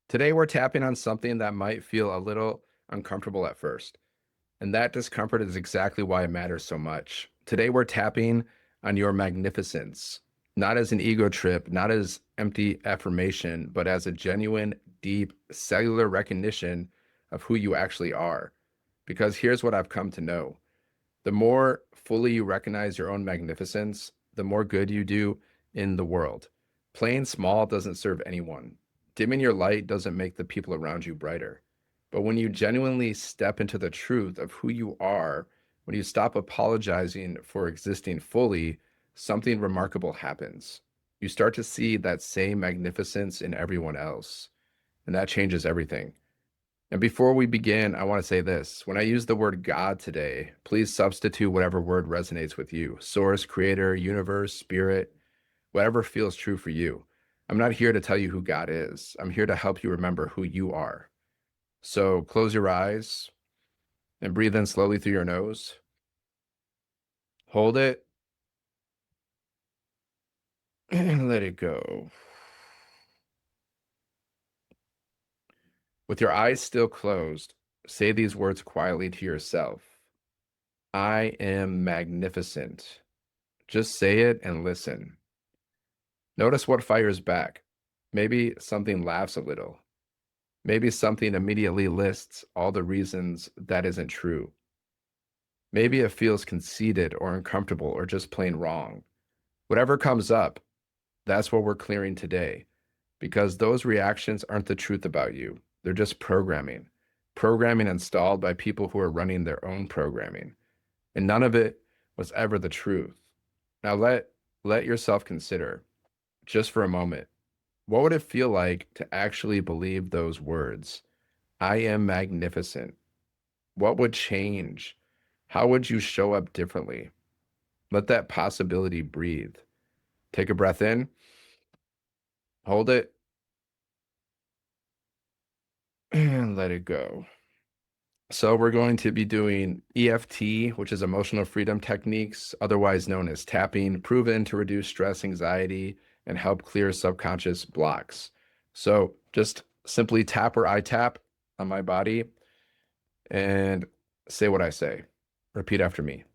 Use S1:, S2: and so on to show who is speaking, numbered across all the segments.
S1: Today, we're tapping on something that might feel a little uncomfortable at first. And that discomfort is exactly why it matters so much. Today, we're tapping on your magnificence, not as an ego trip, not as empty affirmation, but as a genuine, deep, cellular recognition of who you actually are. Because here's what I've come to know: the more fully you recognize your own magnificence, the more good you do in the world. Playing small doesn't serve anyone. Dimming your light doesn't make the people around you brighter. But when you genuinely step into the truth of who you are, when you stop apologizing for existing fully, something remarkable happens. You start to see that same magnificence in everyone else, and that changes everything. And before we begin, I want to say this. When I use the word God today, please substitute whatever word resonates with you: source, creator, universe, spirit, whatever feels true for you. I'm not here to tell you who God is. I'm here to help you remember who you are. So close your eyes and breathe in slowly through your nose. Hold it and let it go. With your eyes still closed, say these words quietly to yourself: I am magnificent. Just say it and listen. Notice what fires back. Maybe something laughs a little. Maybe something immediately lists all the reasons that isn't true. Maybe it feels conceited or uncomfortable or just plain wrong. Whatever comes up, that's what we're clearing today, because those reactions aren't the truth about you. They're just programming, programming installed by people who are running their own programming. And none of it was ever the truth. Now let yourself consider, just for a moment, what would it feel like to actually believe those words? I am magnificent. What would change? How would you show up differently? Let that possibility breathe. Take a breath in, hold it, and let it go. So we're going to be doing EFT, which is emotional freedom techniques, otherwise known as tapping, proven to reduce stress, anxiety, and help clear subconscious blocks. So just simply tap where I tap on my body and say what I say. Repeat after me.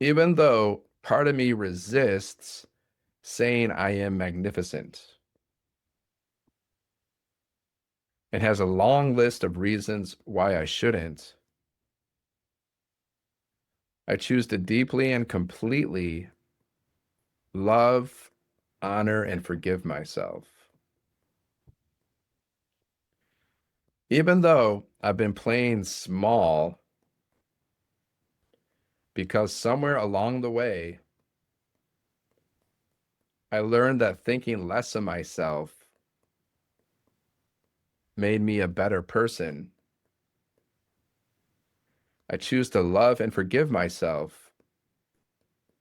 S1: Even though part of me resists saying I am magnificent, it has a long list of reasons why I shouldn't. I choose to deeply and completely love, honor, and forgive myself. Even though I've been playing small, because somewhere along the way, I learned that thinking less of myself made me a better person. I choose to love and forgive myself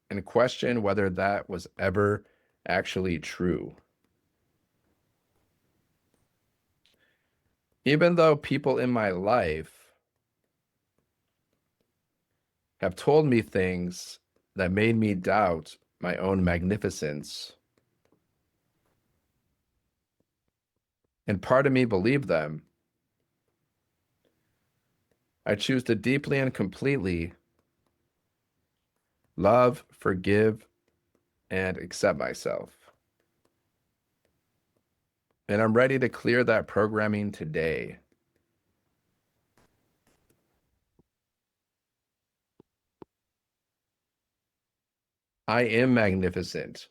S1: and question whether that was ever actually true. Even though people in my life have told me things that made me doubt my own magnificence, and part of me believed them, I choose to deeply and completely love, forgive, and accept myself. And I'm ready to clear that programming today. I am magnificent.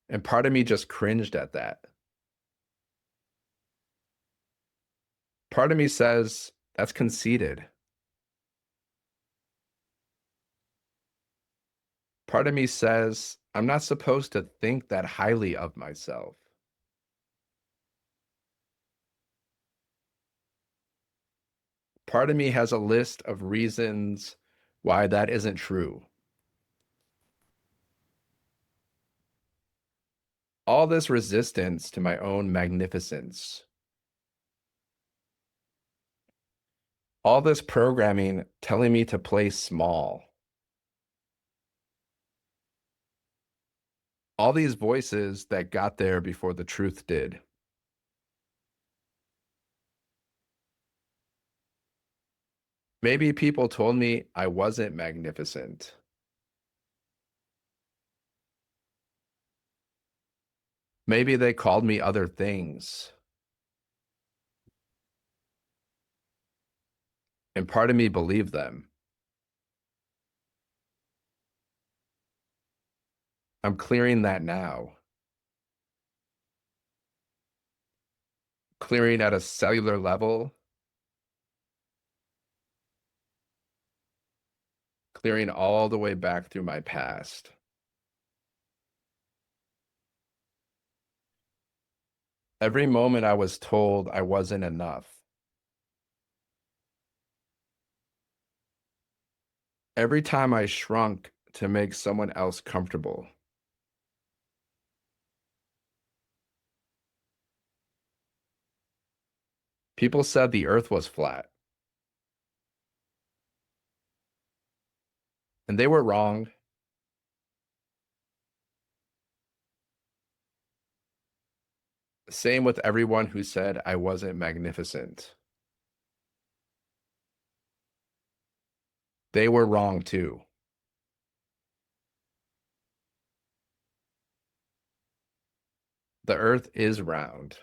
S1: And part of me just cringed at that. Part of me says, that's conceited. Part of me says, I'm not supposed to think that highly of myself. Part of me has a list of reasons why that isn't true. All this resistance to my own magnificence, all this programming telling me to play small, All these voices that got there before the truth did. Maybe people told me I wasn't magnificent. Maybe they called me other things. And part of me believed them. I'm clearing that now, clearing at a cellular level, clearing all the way back through my past. Every moment I was told I wasn't enough. Every time I shrunk to make someone else comfortable. People said the earth was flat, and they were wrong. Same with everyone who said I wasn't magnificent. They were wrong too. The earth is round,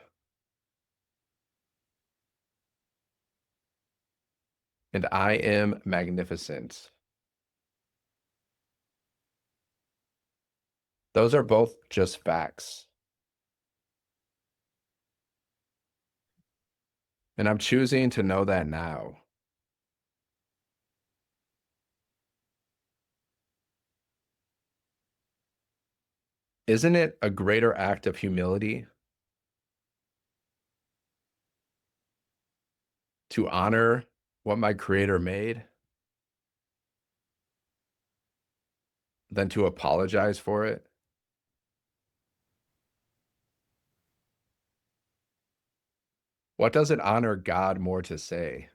S1: and I am magnificent. Those are both just facts. And I'm choosing to know that now. Isn't it a greater act of humility to honor what my creator made than to apologize for it? What does it honor God more to say?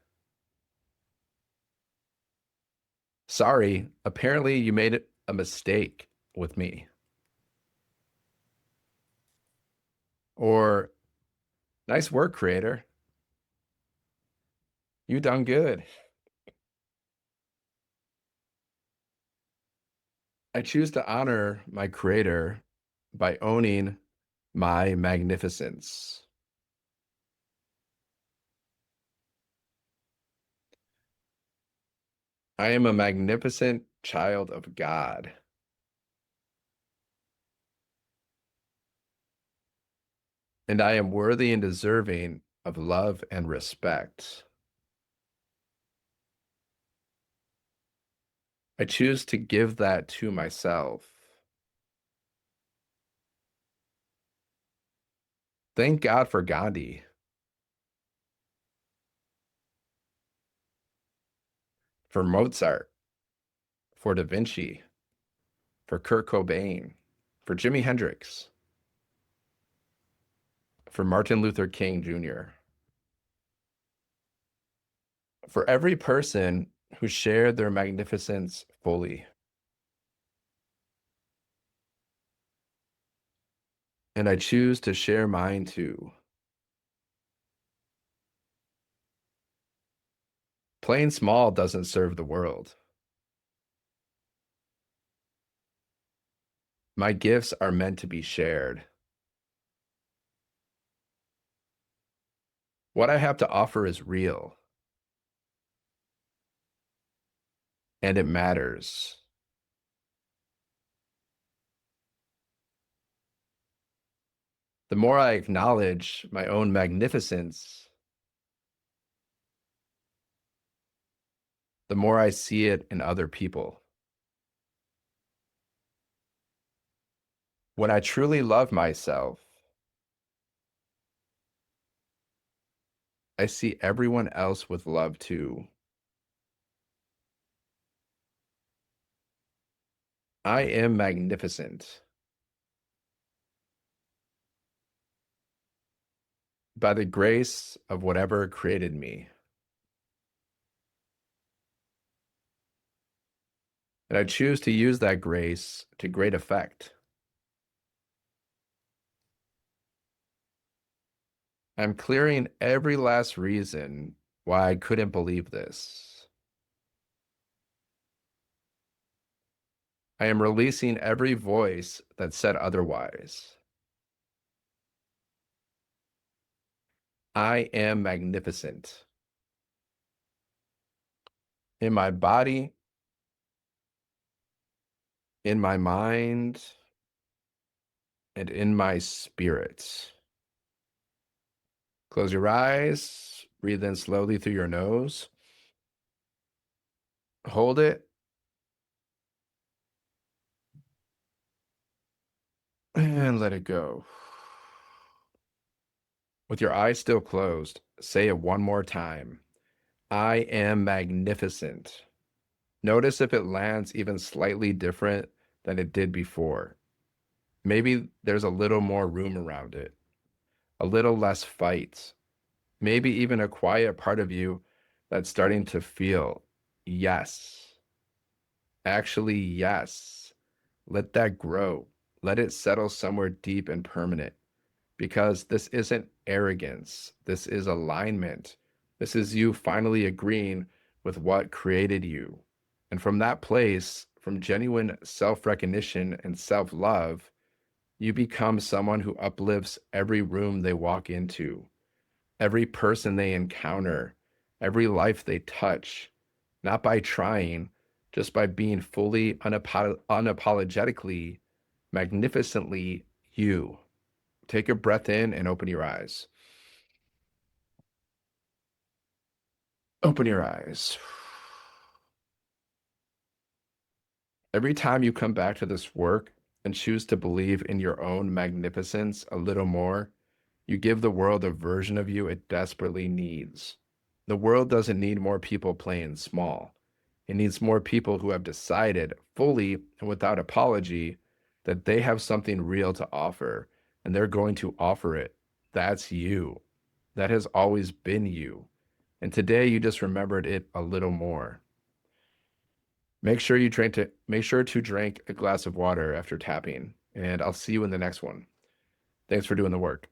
S1: Sorry, apparently you made it a mistake with me. Or nice work, creator. You done good. I choose to honor my creator by owning my magnificence. I am a magnificent child of God, and I am worthy and deserving of love and respect. I choose to give that to myself. Thank God for Gandhi, for Mozart, for Da Vinci, for Kurt Cobain, for Jimi Hendrix, for Martin Luther King Jr., for every person who shared their magnificence fully. And I choose to share mine too. Playing small doesn't serve the world. My gifts are meant to be shared. What I have to offer is real, and it matters. The more I acknowledge my own magnificence, the more I see it in other people. When I truly love myself, I see everyone else with love too. I am magnificent by the grace of whatever created me. And I choose to use that grace to great effect. I'm clearing every last reason why I couldn't believe this. I am releasing every voice that said otherwise. I am magnificent in my body, in my mind, and in my spirit. Close your eyes, breathe in slowly through your nose, hold it, and let it go. With your eyes still closed, say it one more time. I am magnificent. Notice if it lands even slightly different than it did before. Maybe there's a little more room around it, a little less fight, maybe even a quiet part of you that's starting to feel yes. Actually, yes. Let that grow. Let it settle somewhere deep and permanent because this isn't arrogance. This is alignment. This is you finally agreeing with what created you. And from that place, from genuine self recognition and self love, you become someone who uplifts every room they walk into, every person they encounter, every life they touch, not by trying, just by being fully, unapologetically, magnificently you. Take a breath in and open your eyes. Open your eyes. Every time you come back to this work and choose to believe in your own magnificence a little more, you give the world a version of you it desperately needs. The world doesn't need more people playing small. It needs more people who have decided fully and without apology that they have something real to offer and they're going to offer it. That's you. That has always been you. And today you just remembered it a little more. Make sure to drink a glass of water after tapping, and I'll see you in the next one. Thanks for doing the work.